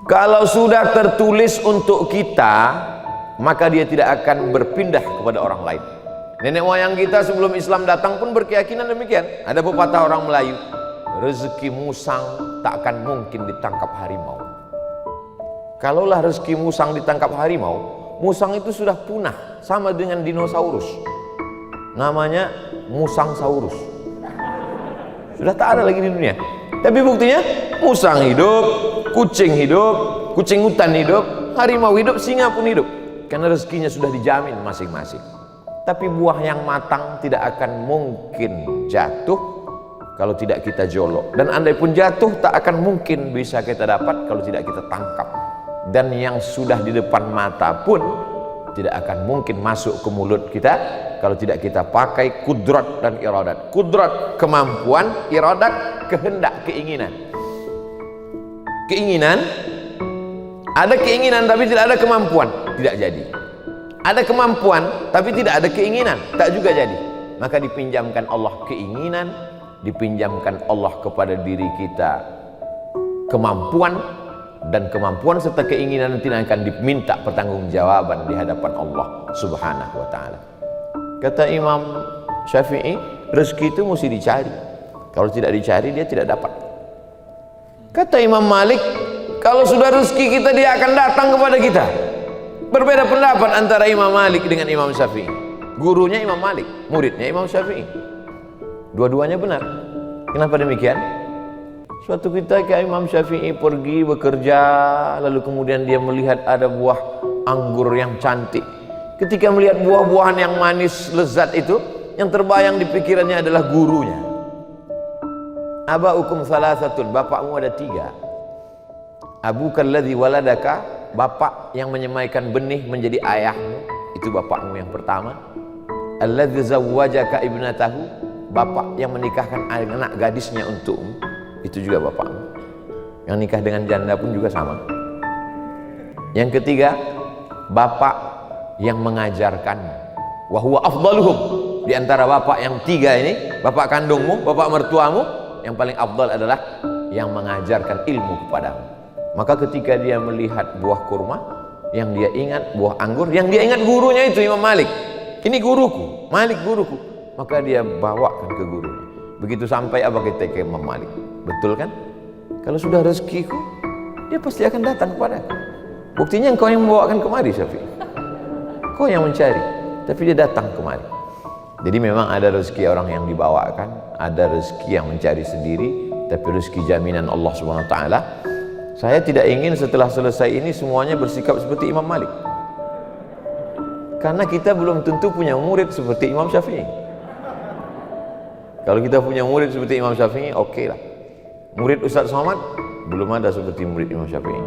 Kalau sudah tertulis untuk kita, maka dia tidak akan berpindah kepada orang lain. Nenek moyang kita sebelum Islam datang pun berkeyakinan demikian. Ada pepatah orang Melayu, rezeki musang tak akan mungkin ditangkap harimau. Kalaulah rezeki musang ditangkap harimau, musang itu sudah punah, sama dengan dinosaurus. Namanya musangsaurus. Sudah tak ada lagi di dunia. Tapi buktinya musang hidup, kucing hidup, kucing hutan hidup, harimau hidup, singa pun hidup. Karena rezekinya sudah dijamin masing-masing. Tapi buah yang matang tidak akan mungkin jatuh kalau tidak kita jolok. Dan andai pun jatuh, tak akan mungkin bisa kita dapat kalau tidak kita tangkap. Dan yang sudah di depan mata pun tidak akan mungkin masuk ke mulut kita kalau tidak kita pakai kudrat dan iradat. Kudrat kemampuan, iradat kehendak, keinginan. Keinginan, ada keinginan tapi tidak ada kemampuan, tidak jadi. Ada kemampuan tapi tidak ada keinginan, tak juga jadi. Maka dipinjamkan Allah keinginan, dipinjamkan Allah kepada diri kita kemampuan, dan kemampuan serta keinginan nanti akan diminta pertanggungjawaban di hadapan Allah Subhanahu wa taala. Kata Imam Syafi'i, rezeki itu mesti dicari. Kalau tidak dicari, dia tidak dapat. Kata Imam Malik, kalau sudah rezeki kita, dia akan datang kepada kita. Berbeda pendapat antara Imam Malik dengan Imam Syafi'i. Gurunya Imam Malik, muridnya Imam Syafi'i. Dua-duanya benar. Kenapa demikian? Suatu ketika Imam Syafi'i pergi bekerja, lalu kemudian dia melihat ada buah anggur yang cantik. Ketika melihat buah-buahan yang manis, lezat itu, yang terbayang di pikirannya adalah gurunya. Aba'ukum salasatun, bapakmu ada 3. Abukal ladzi waladaka, bapak yang menyemaikan benih menjadi ayahmu, itu bapakmu yang pertama. Alladzi zawwajaka ibnatahu, bapak yang menikahkan anak gadisnya untukmu, itu juga bapakmu. Yang nikah dengan janda pun juga sama. Yang ketiga, bapak yang mengajarkanmu. Wa huwa afdaluhum, di antara bapak yang 3 ini, bapak kandungmu, bapak mertuamu, yang paling afdal adalah yang mengajarkan ilmu kepadamu. Maka ketika dia melihat buah kurma, yang dia ingat buah anggur, yang dia ingat gurunya itu Imam Malik. Ini guruku, Malik guruku. Maka dia bawakan ke gurunya. Begitu sampai apa kita ke Imam Malik. Betul kan? Kalau sudah rezekiku, dia pasti akan datang kepadaku. Buktinya engkau yang membawakan kemari, Syafi'i. Kau yang mencari, tapi dia datang kemari. Jadi memang ada rezeki orang yang dibawakan, ada rezeki yang mencari sendiri, tapi rezeki jaminan Allah Subhanahu wa taala. Saya tidak ingin setelah selesai ini semuanya bersikap seperti Imam Malik. Karena kita belum tentu punya murid seperti Imam Syafi'i. Kalau kita punya murid seperti Imam Syafi'i, oke lah. Murid Ustaz Somad belum ada seperti murid Imam Syafi'i.